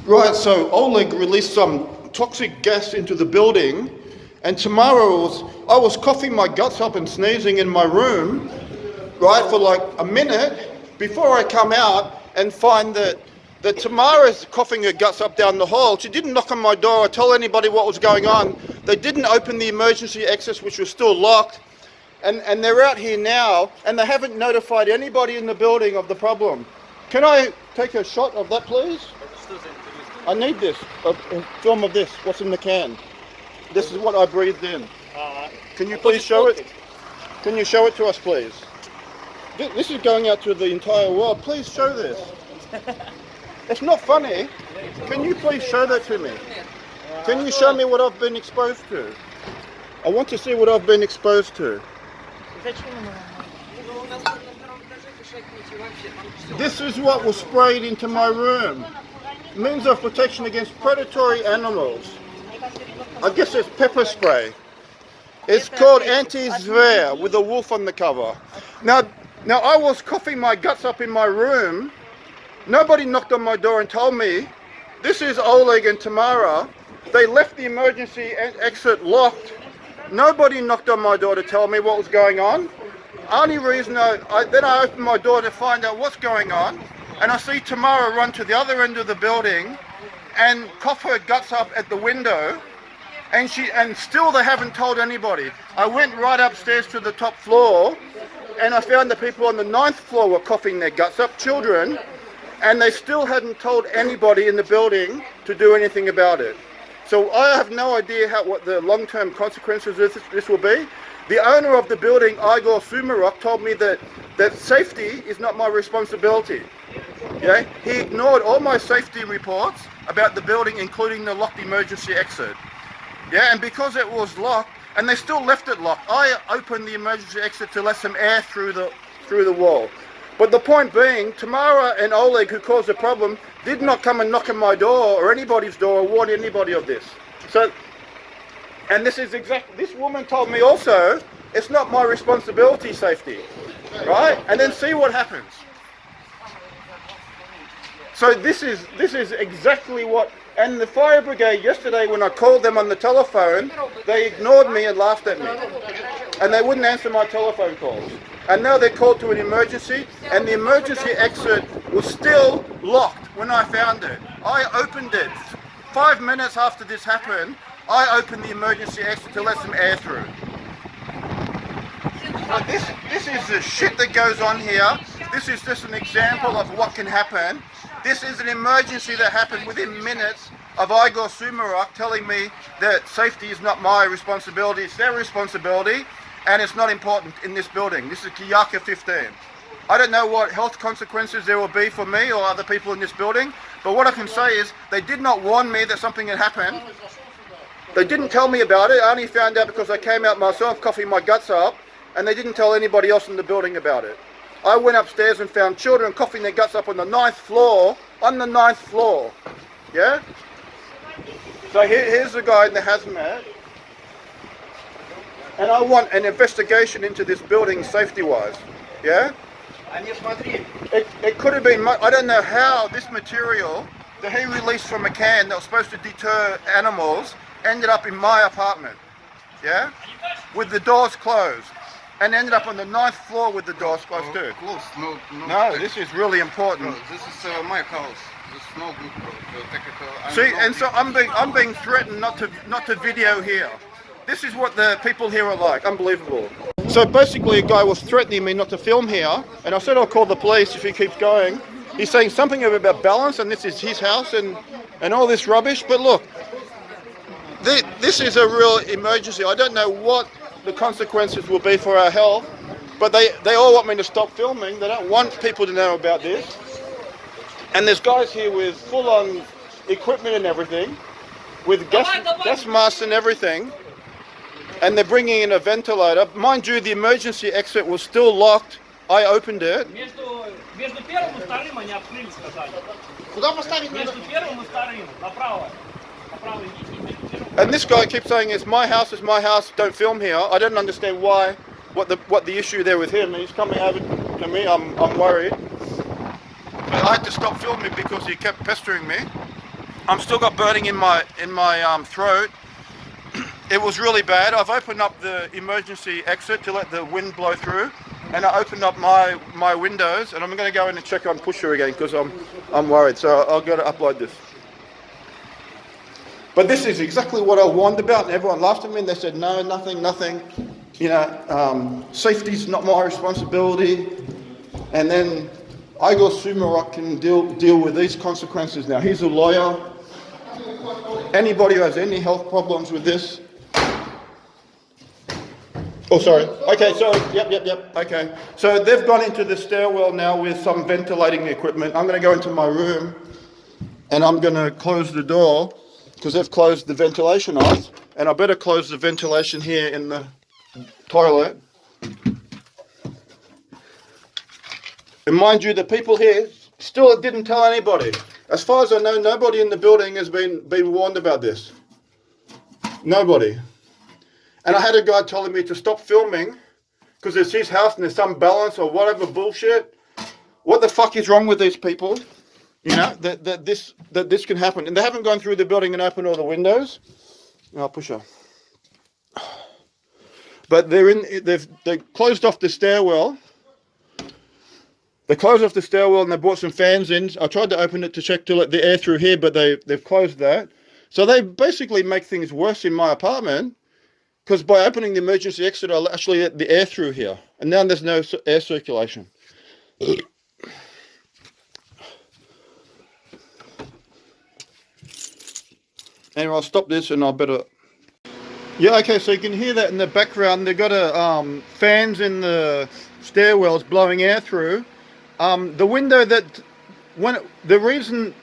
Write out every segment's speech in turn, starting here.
Right, so Oleg released some toxic gas into the building, and tomorrow I was coughing my guts up and sneezing in my room, right, for like a minute before I come out and find that Tamara's coughing her guts up down the hall. She didn't knock on my door or tell anybody what was going on. They didn't open the emergency exits, which was still locked, and they're out here now, and they haven't notified anybody in the building of the problem. Can I take a shot of that, please? I need this, a film of this, what's in the can. This is what I breathed in. Can you please show it? Can you show it to us, please? This is going out to the entire world. Please show this. It's not funny. Can you please show that to me? Can you show me what I've been exposed to? I want to see what I've been exposed to. This is what was sprayed into my room. Means of protection against predatory animals. I guess it's pepper spray. It's called anti-zver with a wolf on the cover. Now I was coughing my guts up in my room. Nobody knocked on my door and told me. This is Oleg and Tamara. They left the emergency exit locked. Nobody knocked on my door to tell me what was going on. Only reason then I opened my door to find out what's going on. And I see Tamara run to the other end of the building and cough her guts up at the window, and still they haven't told anybody. I went right upstairs to the top floor, and I found the people on the 9th floor were coughing their guts up, children, and they still hadn't told anybody in the building to do anything about it. So I have no idea what the long-term consequences of this will be. The owner of the building, Igor Sumarok, told me that safety is not my responsibility. Yeah? He ignored all my safety reports about the building, including the locked emergency exit. Yeah, and because it was locked, and they still left it locked, I opened the emergency exit to let some air through the wall. But the point being, Tamara and Oleg, who caused the problem, did not come and knock on my door or anybody's door or warn anybody of this. So, and this woman told me also, it's not my responsibility, safety, right? And then see what happens. So this is exactly what, and the fire brigade yesterday when I called them on the telephone, they ignored me and laughed at me. And they wouldn't answer my telephone calls. And now they're called to an emergency, and the emergency exit was still locked when I found it. I opened it. 5 minutes after this happened, I opened the emergency exit to let some air through. Now this is the shit that goes on here. This is just an example of what can happen. This is an emergency that happened within minutes of Igor Sumarok telling me that safety is not my responsibility, it's their responsibility, and it's not important in this building. This is Kajaka 15. I don't know what health consequences there will be for me or other people in this building, but what I can say is they did not warn me that something had happened. They didn't tell me about it. I only found out because I came out myself coughing my guts up, and they didn't tell anybody else in the building about it. I went upstairs and found children coughing their guts up on the 9th floor, yeah? So here's the guy in the hazmat, and I want an investigation into this building safety-wise, yeah? It could have been, I don't know how this material that he released from a can that was supposed to deter animals ended up in my apartment, yeah? With the doors closed. And ended up on the 9th floor with the doors closed too. Close, no, this is really important. This is my house. This is no good, bro. See, and so I'm being threatened not to video here. This is what the people here are like. Unbelievable. So basically, a guy was threatening me not to film here, and I said I'll call the police if he keeps going. He's saying something about balance, and this is his house, and all this rubbish. But look, this is a real emergency. I don't know what the consequences will be for our health, but they all want me to stop filming. They don't want people to know about this. And there's guys here with full-on equipment and everything, with gas masks and everything, and they're bringing in a ventilator. Mind you, the emergency exit was still locked. I opened it. And this guy keeps saying it's my house, don't film here. I don't understand what the issue there with him. He's coming over to me, I'm worried. I had to stop filming because he kept pestering me. I'm still got burning in my throat. It was really bad. I've opened up the emergency exit to let the wind blow through, and I opened up my windows, and I'm going to go in and check on Pusher again because I'm worried. So I'll go to upload this. But this is exactly what I warned about, and everyone laughed at me, and they said, no, nothing. You know, safety's not my responsibility. And then Igor Sumarok can deal with these consequences now. He's a lawyer. Anybody who has any health problems with this. Oh, sorry. Okay, so, yep. Okay. So they've gone into the stairwell now with some ventilating equipment. I'm going to go into my room, and I'm going to close the door, because they've closed the ventilation off, and I better close the ventilation here in the toilet. And mind you, the people here still didn't tell anybody. As far as I know, nobody in the building has been warned about this. Nobody. And I had a guy telling me to stop filming because it's his house and there's some balance or whatever bullshit. What the fuck is wrong with these people? You know, that this can happen. And they haven't gone through the building and opened all the windows. I'll push her. But they closed off the stairwell. They closed off the stairwell and they brought some fans in. I tried to open it to check to let the air through here, but they've closed that. So they basically make things worse in my apartment, because by opening the emergency exit, I'll actually let the air through here. And now there's no air circulation. Anyway, I'll stop this and I'll better... Yeah, okay, so you can hear that in the background. They've got fans in the stairwells blowing air through. The window that... The reason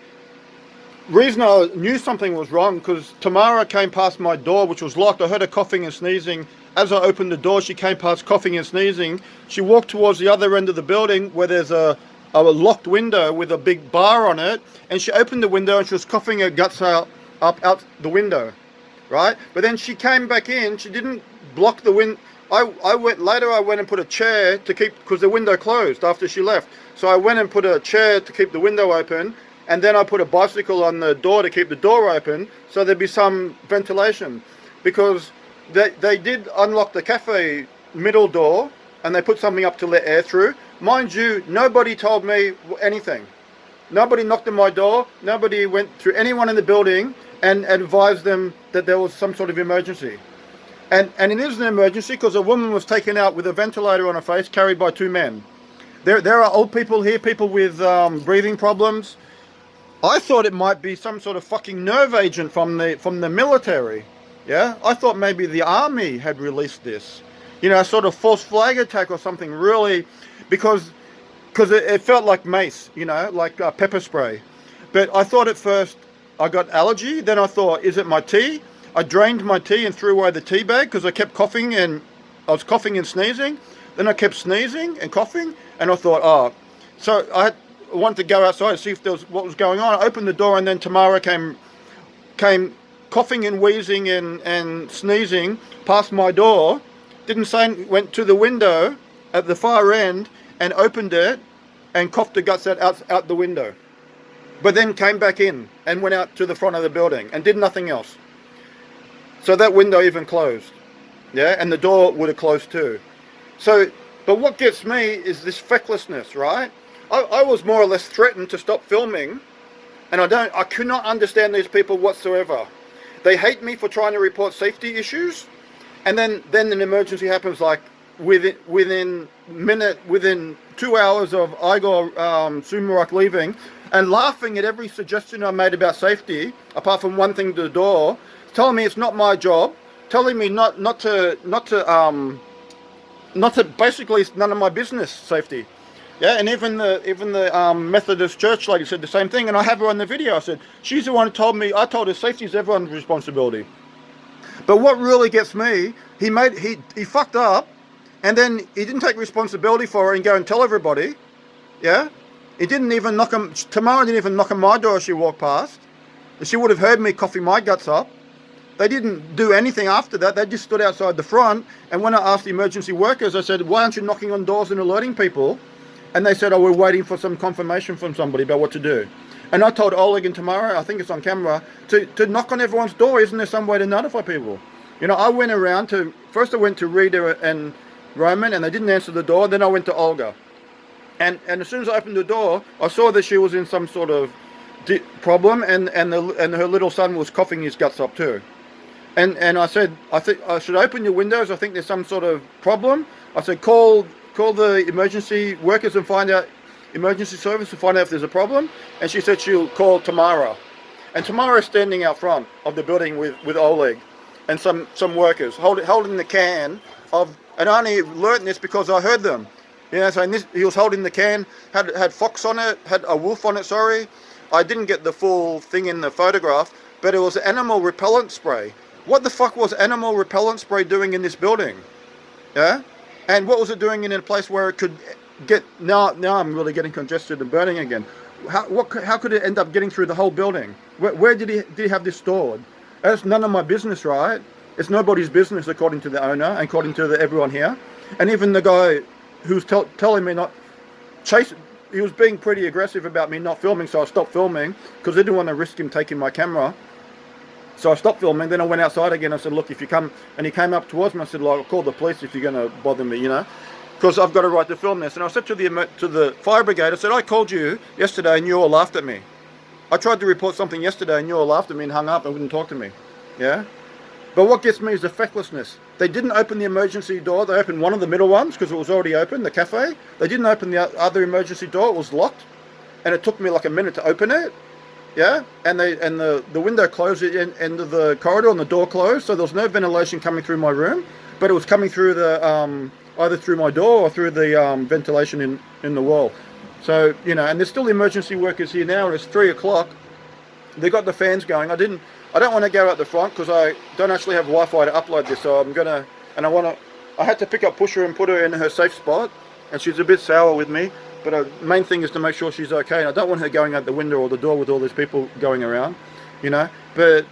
I knew something was wrong, because Tamara came past my door, which was locked. I heard her coughing and sneezing. As I opened the door, she came past coughing and sneezing. She walked towards the other end of the building where there's a locked window with a big bar on it, and she opened the window and she was coughing her guts out the window, right? But then she came back in. She didn't block the window. I went and put a chair to keep, because the window closed after she left. So I went and put a chair to keep the window open, and then I put a bicycle on the door to keep the door open, so there'd be some ventilation. Because they did unlock the cafe middle door, and they put something up to let air through. Mind you, nobody told me anything. Nobody knocked on my door. Nobody went through anyone in the building and advised them that there was some sort of emergency. And it is an emergency because a woman was taken out with a ventilator on her face, carried by two men. There are old people here, people with breathing problems. I thought it might be some sort of fucking nerve agent from the military. Yeah, I thought maybe the army had released this. You know, a sort of false flag attack or something, really, because it felt like mace, you know, like pepper spray. But I thought at first I got allergy. Then I thought, is it my tea? I drained my tea and threw away the tea bag because I kept coughing, and I was coughing and sneezing. Then I kept sneezing and coughing, and I thought, oh. So I wanted to go outside and see if there was what was going on. I opened the door, and then Tamara came coughing and wheezing and sneezing past my door. Didn't say, went to the window at the far end and opened it and coughed the guts out the window. But then came back in and went out to the front of the building and did nothing else. So that window even closed. Yeah, and the door would have closed too. So, but what gets me is this fecklessness, right? I was more or less threatened to stop filming, and I could not understand these people whatsoever. They hate me for trying to report safety issues, and then an emergency happens, like within 2 hours of Igor Sumarok leaving, and laughing at every suggestion I made about safety, apart from one thing to the door, telling me it's not my job, telling me not to basically, it's none of my business, safety. Yeah, and even the Methodist church lady said the same thing, and I have her on the video. I said, she's the one who told me, I told her safety is everyone's responsibility. But what really gets me, he fucked up, and then he didn't take responsibility for it and go and tell everybody. Yeah? He didn't even Tamara didn't even knock on my door as she walked past. She would have heard me coughing my guts up. They didn't do anything after that. They just stood outside the front, and when I asked the emergency workers, I said, why aren't you knocking on doors and alerting people? And they said, oh, we're waiting for some confirmation from somebody about what to do. And I told Oleg and Tamara, I think it's on camera, to knock on everyone's door. Isn't there some way to notify people? You know, I went around to, first I went to Rita and Roman, and they didn't answer the door. Then I went to Olga. And as soon as I opened the door, I saw that she was in some sort of problem, and her little son was coughing his guts up too. And I said, I think I should open your windows. I think there's some sort of problem. I said, call the emergency workers and find out, emergency service, to find out if there's a problem. And she said she'll call Tamara. And Tamara is standing out front of the building with Oleg and some workers holding the can of, and I only learned this because I heard them. You know, saying this, he was holding the can, had fox on it, had a wolf on it, sorry. I didn't get the full thing in the photograph, but it was animal repellent spray. What the fuck was animal repellent spray doing in this building? Yeah? And what was it doing in a place where it could get, now I'm really getting congested and burning again. How could it end up getting through the whole building? Where did he have this stored? That's none of my business, right? It's nobody's business according to the owner and according to everyone here. And even the guy who's telling me not, he was being pretty aggressive about me not filming, so I stopped filming because I didn't want to risk him taking my camera. So I stopped filming, then I went outside again. I said, look, if you come, and he came up towards me, I said, like, I'll call the police if you're going to bother me, you know, because I've got a right to film this. And I said to the fire brigade, I said, I called you yesterday and you all laughed at me. I tried to report something yesterday and you all laughed at me and hung up and wouldn't talk to me, yeah? But what gets me is the fecklessness. They didn't open the emergency door. They opened one of the middle ones because it was already open, the cafe. They didn't open the other emergency door. It was locked. And it took me like a minute to open it. Yeah, and the window closed at the end of the corridor and the door closed, so there was no ventilation coming through my room, but it was coming through the either through my door or through the ventilation in the wall. So, you know, and there's still emergency workers here now, and it's 3 o'clock. They got the fans going. I don't want to go out the front because I don't actually have Wi-Fi to upload this, so I had to pick up Pusher and put her in her safe spot, and she's a bit sour with me. But the main thing is to make sure she's okay. And I don't want her going out the window or the door with all these people going around, you know. But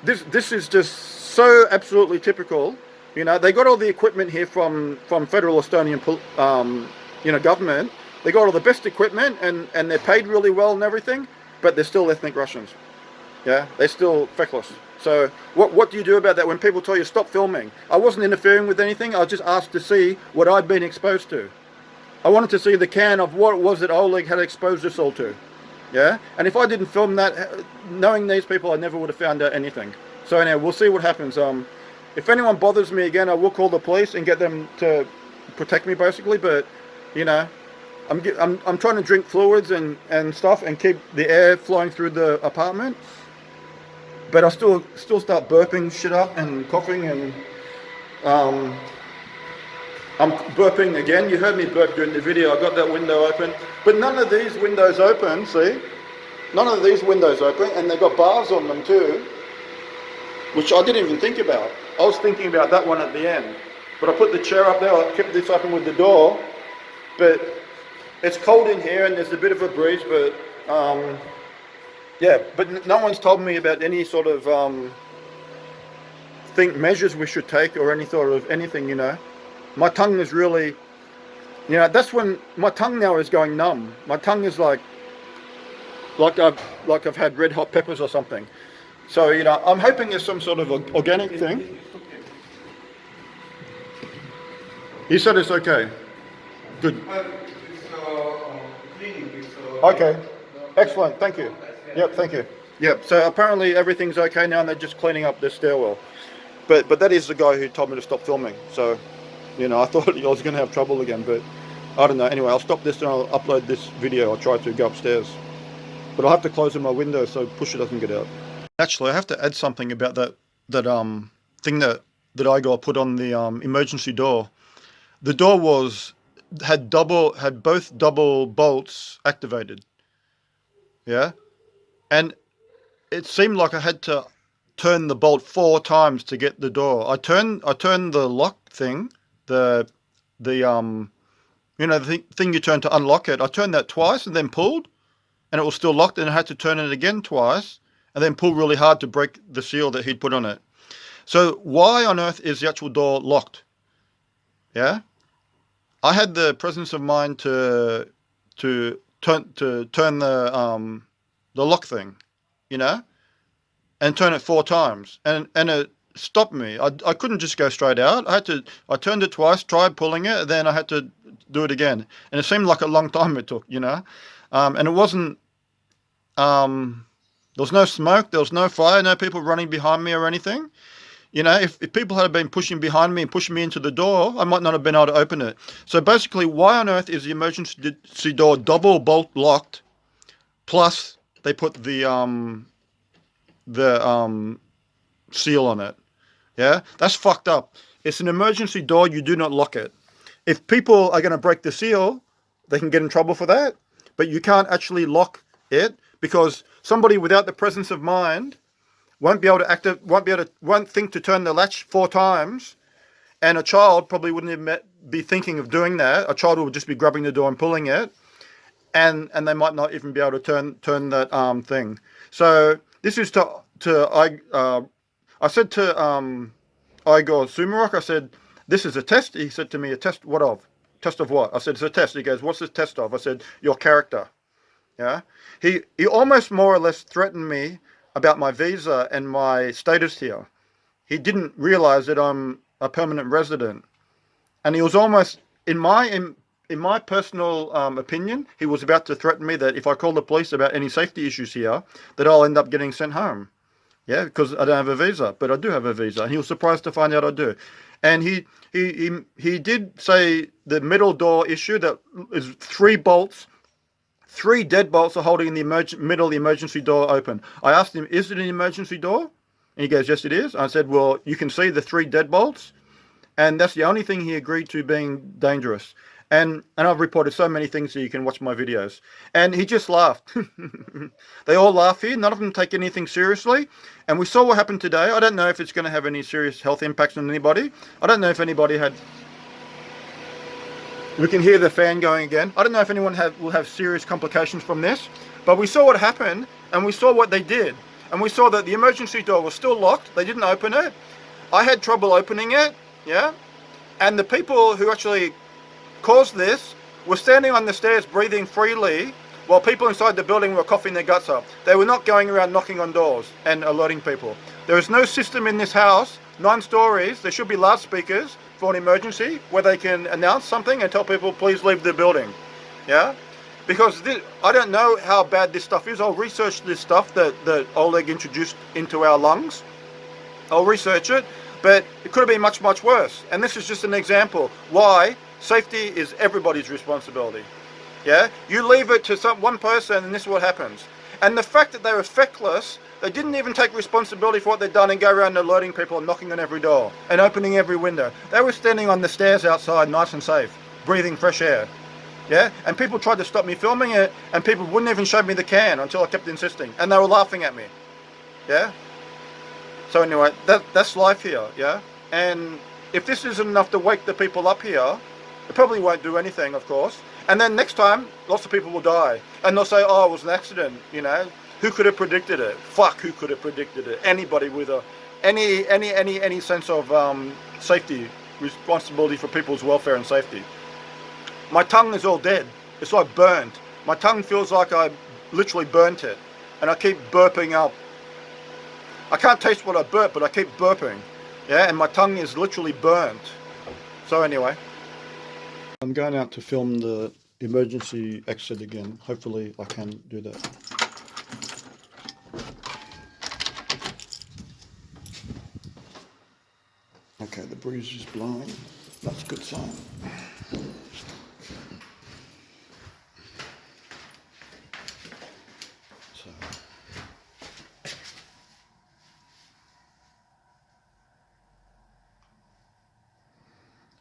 this is just so absolutely typical. You know, they got all the equipment here from federal Estonian, you know, government. They got all the best equipment and they're paid really well and everything. But they're still ethnic Russians. Yeah, they're still feckless. So what do you do about that when people tell you stop filming? I wasn't interfering with anything. I just asked to see what I'd been exposed to. I wanted to see the can of what it was that Oleg had exposed us all to. Yeah? And if I didn't film that, knowing these people, I never would have found out anything. So anyway, we'll see what happens. If anyone bothers me again, I will call the police and get them to protect me, basically. But, you know, I'm trying to drink fluids and stuff and keep the air flowing through the apartment. But I still start burping shit up and coughing and... I'm burping again. You heard me burp during the video. I got that window open. But none of these windows open, see? None of these windows open, and they've got bars on them too, which I didn't even think about. I was thinking about that one at the end. But I put the chair up there. I kept this open with the door. But it's cold in here, and there's a bit of a breeze, but... yeah, but no one's told me about any sort of measures we should take or any sort of anything, you know. My tongue is really, you know, that's when my tongue now is going numb. My tongue is like I've had red hot peppers or something. So, you know, I'm hoping there's some sort of organic thing. He said it's okay. Good. Okay. Excellent. Thank you. Yep. Thank you. Yep. So apparently everything's okay now, and they're just cleaning up the stairwell. But that is the guy who told me to stop filming. So. You know, I thought I was going to have trouble again, but I don't know. Anyway, I'll stop this and I'll upload this video. I'll try to go upstairs. But I'll have to close in my window so Pusher doesn't get out. Actually, I have to add something about that thing that I got put on the emergency door. The door had both double bolts activated. Yeah? And it seemed like I had to turn the bolt 4 times to get the door. I turned the lock thing, the you know, the thing you turn to unlock it. I turned that twice and then pulled, and it was still locked, and I had to turn it again twice and then pull really hard to break the seal that he'd put on it. So why on earth is the actual door locked? Yeah, I had the presence of mind to turn the lock thing, you know, and turn it 4 times, and it stopped me. I couldn't just go straight out. I turned it twice, tried pulling it, then I had to do it again, and it seemed like a long time it took, you know, and it wasn't. There was no smoke, there was no fire, no people running behind me or anything. You know, if people had been pushing behind me and pushing me into the door, I might not have been able to open it. So basically, why on earth is the emergency door double bolt locked? Plus, they put the seal on it. Yeah, that's fucked up. It's an emergency door. You do not lock it. If people are going to break the seal, they can get in trouble for that. But you can't actually lock it, because somebody without the presence of mind won't be able to won't think to turn the latch 4 times, and a child probably wouldn't even be thinking of doing that. A child would just be grabbing the door and pulling it, and they might not even be able to turn that thing. So this is I said to Igor Sumarok, I said, this is a test. He said to me, a test what of? Test of what? I said, it's a test. He goes, what's this test of? I said, your character. Yeah. He almost more or less threatened me about my visa and my status here. He didn't realize that I'm a permanent resident. And he was almost, in my personal opinion, he was about to threaten me that if I call the police about any safety issues here, that I'll end up getting sent home. Yeah, because I don't have a visa, but I do have a visa. And he was surprised to find out I do. And he did say the middle door issue, that is 3 bolts, 3 deadbolts are holding the middle of the emergency door open. I asked him, is it an emergency door? And he goes, yes, it is. I said, well, you can see the 3 deadbolts. And that's the only thing he agreed to being dangerous. And I've reported so many things, so you can watch my videos. And he just laughed. They all laugh here. None of them take anything seriously. And we saw what happened today. I don't know if it's going to have any serious health impacts on anybody. I don't know if anybody had... We can hear the fan going again. I don't know if anyone will have serious complications from this. But we saw what happened, and we saw what they did. And we saw that the emergency door was still locked. They didn't open it. I had trouble opening it. Yeah. And the people who actually caused this were standing on the stairs breathing freely, while people inside the building were coughing their guts up. They were not going around knocking on doors and alerting people. There is no system in this house, 9 stories. There should be loudspeakers for an emergency where they can announce something and tell people, please leave the building. Yeah? Because I don't know how bad this stuff is. I'll research this stuff that Oleg introduced into our lungs. I'll research it, but it could have been much, much worse. And this is just an example why safety is everybody's responsibility. Yeah, you leave it to one person, and this is what happens. And the fact that they were feckless, they didn't even take responsibility for what they'd done and go around alerting people and knocking on every door and opening every window. They were standing on the stairs outside, nice and safe, breathing fresh air. Yeah, and people tried to stop me filming it, and people wouldn't even show me the can until I kept insisting, and they were laughing at me. Yeah. So anyway, that's life here. Yeah, and if this isn't enough to wake the people up here, it probably won't do anything, of course. And then next time, lots of people will die. And they'll say, oh, it was an accident, you know. Who could have predicted it? Fuck, who could have predicted it? Anybody with any sense of safety, responsibility for people's welfare and safety. My tongue is all dead. It's like burnt. My tongue feels like I literally burnt it. And I keep burping up. I can't taste what I burp, but I keep burping. Yeah, and my tongue is literally burnt. So anyway. I'm going out to film the emergency exit again. Hopefully I can do that. Okay, the breeze is blowing. That's a good sign.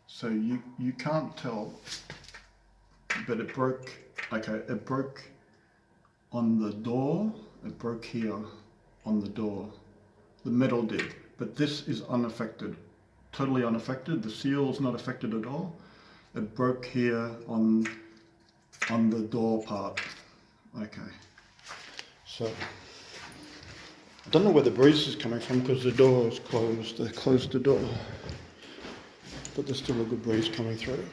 So you can't tell, but it broke. Okay, it broke on the door. It broke here on the door. The metal did, but this is unaffected, totally unaffected. The seal's not affected at all. It broke here on the door part. Okay, so I don't know where the breeze is coming from because the door is closed. They closed the door. But there's still a good breeze coming through.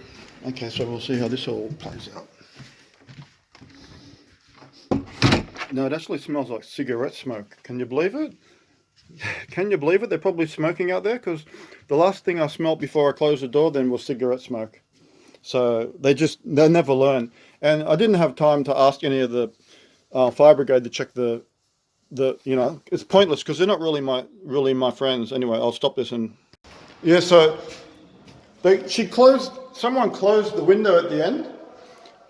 Okay, so we'll see how this all plays out. No, it actually smells like cigarette smoke. Can you believe it? Can you believe it? They're probably smoking out there, because the last thing I smelled before I closed the door then was cigarette smoke. So they never learn. And I didn't have time to ask any of the fire brigade to check the it's pointless, because they're not really my friends. Anyway, I'll stop this. And yeah, so someone closed the window at the end,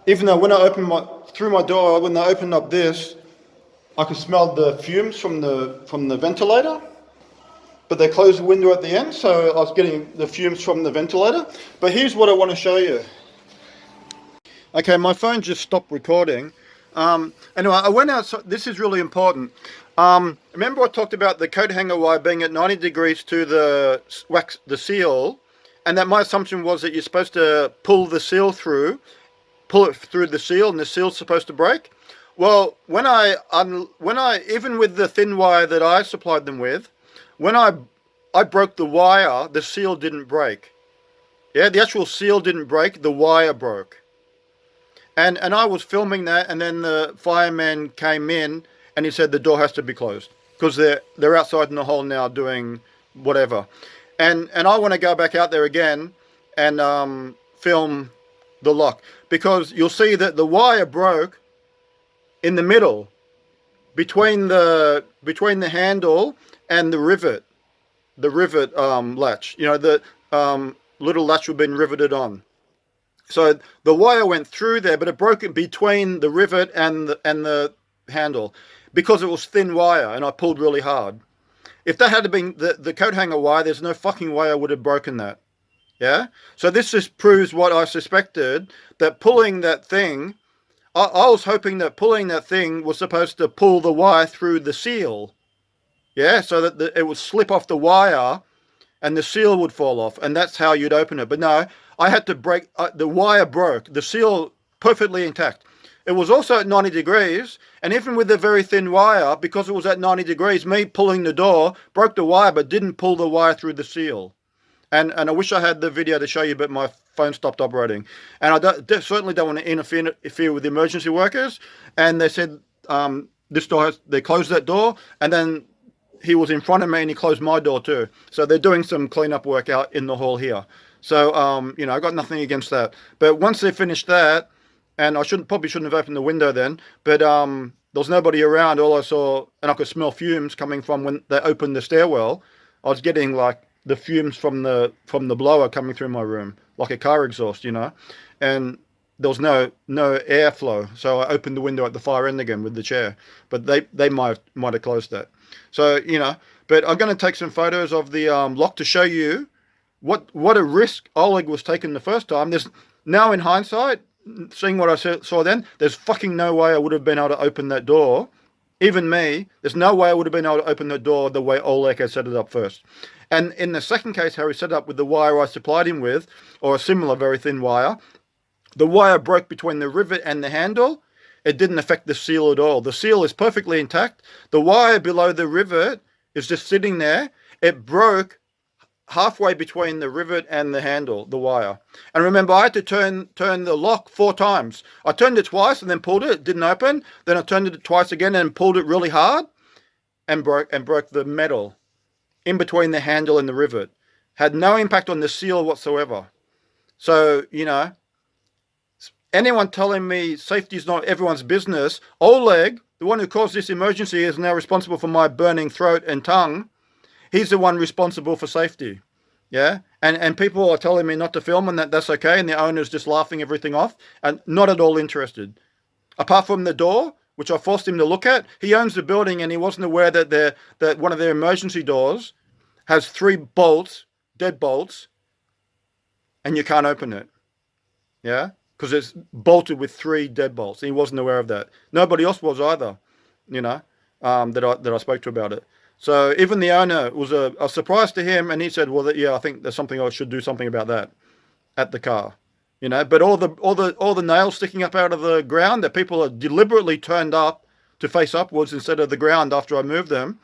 even though when I opened through my door, when I opened up this, I could smell the fumes from the ventilator. But they closed the window at the end, so I was getting the fumes from the ventilator. But here's what I want to show you. Okay, my phone just stopped recording. Anyway, I went out. So this is really important. Remember I talked about the coat hanger wire being at 90 degrees to the seal, and that my assumption was that you're supposed to pull it through the seal, and the seal's supposed to break. Well, when I even with the thin wire that I supplied them with, when I broke the wire, the seal didn't break. Yeah, the actual seal didn't break, the wire broke. And I was filming that, and then the fireman came in and he said the door has to be closed, because they're outside in the hall now doing whatever. And I want to go back out there again and film the lock, because you'll see that the wire broke in the middle between the handle and the rivet latch. The little latch had been riveted on. So the wire went through there, but it broke it between the rivet and the handle, because it was thin wire, and I pulled really hard. If that had been the coat hanger wire, there's no fucking way I would have broken that. Yeah? So this just proves what I suspected, that pulling that thing, I was hoping that pulling that thing was supposed to pull the wire through the seal. Yeah? So that it would slip off the wire and the seal would fall off, and that's how you'd open it. But no, I had to break, the wire broke, the seal perfectly intact. It was also at 90 degrees, and even with the very thin wire, because it was at 90 degrees, me pulling the door broke the wire, but didn't pull the wire through the seal. And I wish I had the video to show you, but my phone stopped operating. And I certainly don't want to interfere with the emergency workers. And they said, they closed that door, and then he was in front of me and he closed my door too. So they're doing some cleanup work out in the hall here. So, I got nothing against that. But once they finished that, and I probably shouldn't have opened the window then, but there was nobody around. All I saw, and I could smell fumes coming from when they opened the stairwell. I was getting like the fumes from the blower coming through my room, like a car exhaust, and there was no airflow. So I opened the window at the far end again with the chair, but they might have closed that. So, but I'm going to take some photos of the lock to show you what a risk Oleg was taking the first time. There's now, in hindsight, seeing what I saw then, there's fucking no way I would have been able to open that door. Even me, there's no way I would have been able to open the door the way Oleg had set it up first. And in the second case, how he set it up with the wire I supplied him with, or a similar very thin wire, the wire broke between the rivet and the handle. It didn't affect the seal at all. The seal is perfectly intact. The wire below the rivet is just sitting there. It broke halfway between the rivet and the handle, the wire. And remember, I had to turn the lock 4 times. I turned it twice and then pulled it. It didn't open. Then I turned it twice again and pulled it really hard and broke the metal in between the handle and the rivet. Had no impact on the seal whatsoever. So, anyone telling me safety is not everyone's business, Oleg, the one who caused this emergency, is now responsible for my burning throat and tongue. He's the one responsible for safety. Yeah? And people are telling me not to film and that's okay, and the owner's just laughing everything off and not at all interested. Apart from the door, which I forced him to look at, he owns the building and he wasn't aware that one of their emergency doors has 3 bolts, dead bolts, and you can't open it. Yeah? Because it's bolted with 3 deadbolts. He wasn't aware of that. Nobody else was either, that I spoke to about it. So even the owner was a surprise to him, and he said, "Well, yeah, I think there's something I should do something about that at the car." But all the nails sticking up out of the ground that people are deliberately turned up to face upwards instead of the ground after I moved them.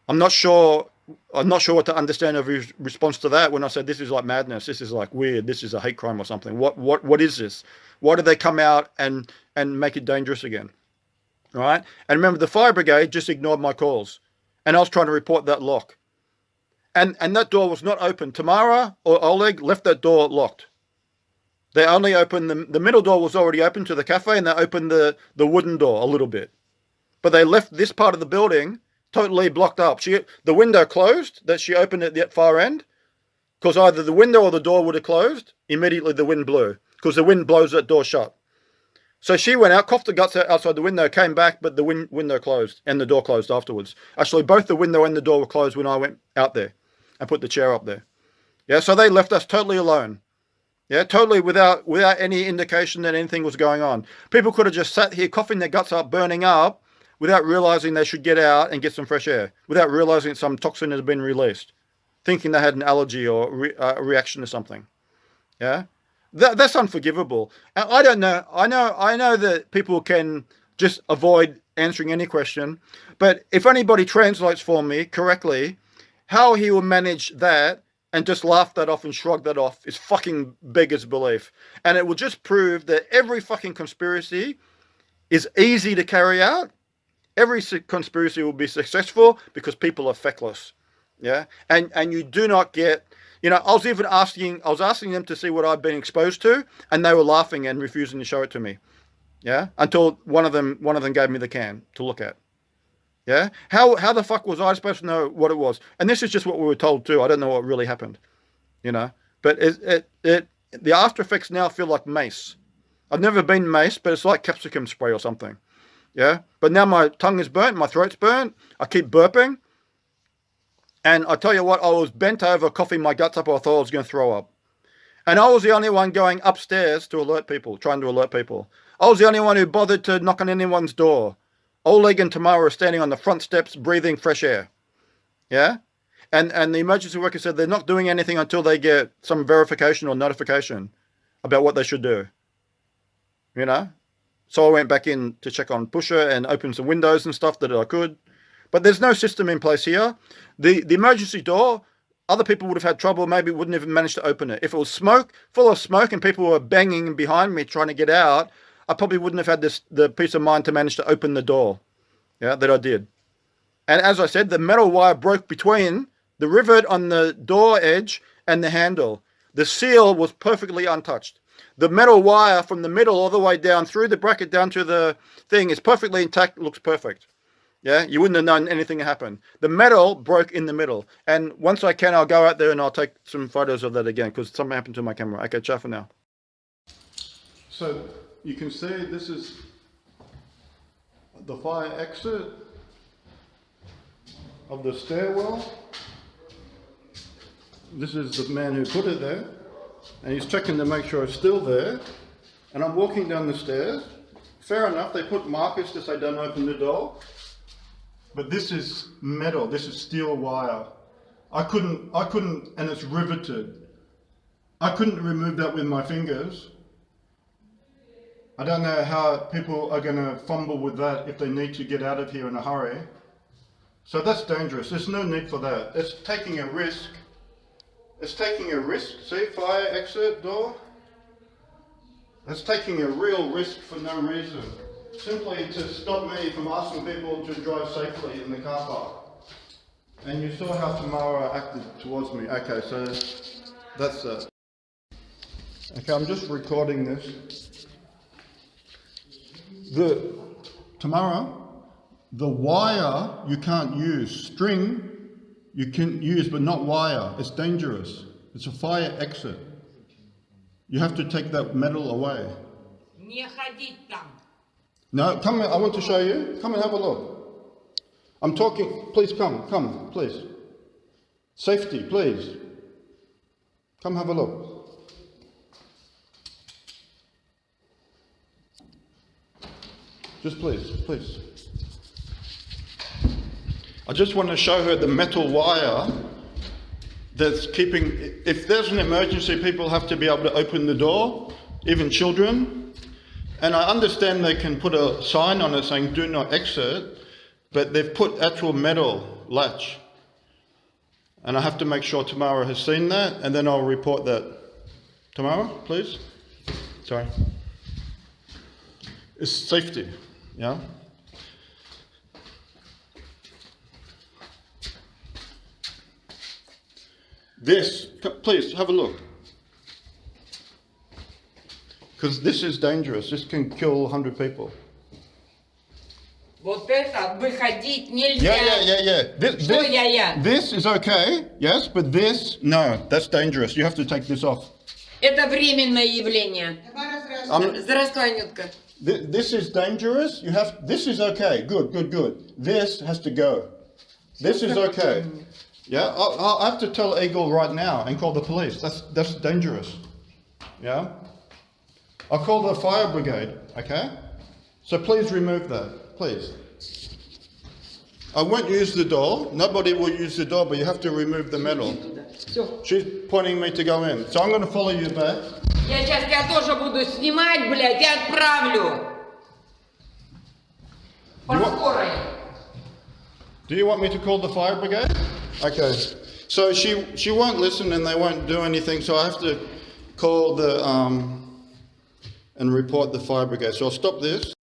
I'm not sure what to understand of his response to that when I said this is like madness, this is like weird, this is a hate crime or something. What is this? Why do they come out and make it dangerous again? right? And remember, the fire brigade just ignored my calls, and I was trying to report that lock. And that door was not open. Tamara or Oleg left that door locked. They only opened the middle door was already open to the cafe, and they opened the wooden door a little bit. But they left this part of the building totally blocked up. The window closed that she opened at the far end, because either the window or the door would have closed. Immediately the wind blew, because the wind blows that door shut. So she went out, coughed the guts out outside the window, came back, but the window closed and the door closed afterwards. Actually, both the window and the door were closed when I went out there and put the chair up there. Yeah, so they left us totally alone. Yeah, totally without any indication that anything was going on. People could have just sat here coughing their guts up, burning up, without realizing they should get out and get some fresh air, without realizing some toxin has been released, thinking they had an allergy or a reaction to something. Yeah, that's unforgivable. And I don't know. I know that people can just avoid answering any question, but if anybody translates for me correctly, how he will manage that and just laugh that off and shrug that off is fucking beggars belief. And it will just prove that every fucking conspiracy is easy to carry out. Every conspiracy will be successful because people are feckless. Yeah. And you do not get, I was asking them to see what I'd been exposed to, and they were laughing and refusing to show it to me. Yeah. Until one of them gave me the can to look at. Yeah. How the fuck was I supposed to know what it was? And this is just what we were told too. I don't know what really happened, but the after effects now feel like mace. I've never been maced, but it's like capsicum spray or something. Yeah. But now my tongue is burnt. My throat's burnt. I keep burping. And I tell you what, I was bent over, coughing my guts up. I thought I was going to throw up. And I was the only one going upstairs to alert people, trying to alert people. I was the only one who bothered to knock on anyone's door. Oleg and Tamara are standing on the front steps, breathing fresh air. Yeah? And the emergency worker said they're not doing anything until they get some verification or notification about what they should do. So I went back in to check on Pusher and open some windows and stuff that I could. But there's no system in place here. The emergency door, other people would have had trouble, maybe wouldn't even manage to open it. If it was full of smoke and people were banging behind me trying to get out, I probably wouldn't have had the peace of mind to manage to open the door. Yeah, that I did. And as I said, the metal wire broke between the rivet on the door edge and the handle. The seal was perfectly untouched. The metal wire from the middle all the way down through the bracket down to the thing is perfectly intact, looks perfect. Yeah, you wouldn't have known anything happened. The metal broke in the middle. And once I can, I'll go out there and I'll take some photos of that again because something happened to my camera. Okay, ciao for now. So you can see this is the fire exit of the stairwell. This is the man who put it there. And he's checking to make sure it's still there. And I'm walking down the stairs. Fair enough, they put markers to say don't open the door. But this is metal, this is steel wire. I couldn't, and it's riveted. I couldn't remove that with my fingers. I don't know how people are going to fumble with that if they need to get out of here in a hurry. So that's dangerous. There's no need for that. It's taking a risk. It's taking a risk. See, fire exit door. It's taking a real risk for no reason. Simply to stop me from asking people to drive safely in the car park. And you saw how Tamara acted towards me. Okay, so that's it. Okay, I'm just recording this. Tamara, the wire you can't use. String you can use, but not wire. It's dangerous. It's a fire exit. You have to take that metal away. No, come here, I want to show you. Come and have a look. I'm talking, please come, please. Safety, please. Come have a look. Just please. I just want to show her the metal wire that's keeping, if there's an emergency, people have to be able to open the door, even children. And I understand they can put a sign on it saying do not exit, but they've put actual metal latch. And I have to make sure Tamara has seen that, and then I'll report that. Tamara, please. Sorry. It's safety, yeah? This, please have a look. Because this is dangerous. This can kill 100 people. Вот это выходить нельзя. Yeah. This is okay, yes, but this, no, that's dangerous. You have to take this off. Это временное явление. Здравствуй, Анютка. This is dangerous. This is okay. Good. This has to go. This is okay. Yeah, I have to tell Eagle right now and call the police. That's dangerous. Yeah, I'll call the fire brigade. Okay, so please remove that, please. I won't use the door. Nobody will use the door, but you have to remove the metal. She's pointing me to go in, so I'm going to follow you back. Я сейчас тебя тоже буду снимать, блядь, и отправлю. По скорой. Do you want me to call the fire brigade? Okay. So she won't listen and they won't do anything, so I have to call the and report the fire brigade. So I'll stop this.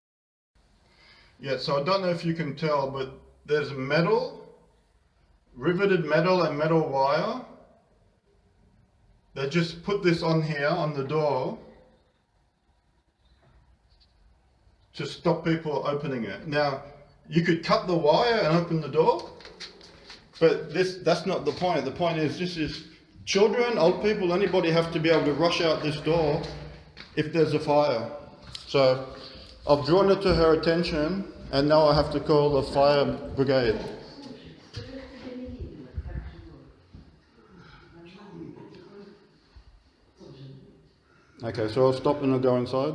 Yeah, so I don't know if you can tell, but there's metal, riveted metal and metal wire. They just put this on here on the door to stop people opening it. Now, you could cut the wire and open the door, but that's not the point. The point is this is children, old people, anybody have to be able to rush out this door if there's a fire. So I've drawn it to her attention and now I have to call the fire brigade. Okay, so I'll stop and I'll go inside.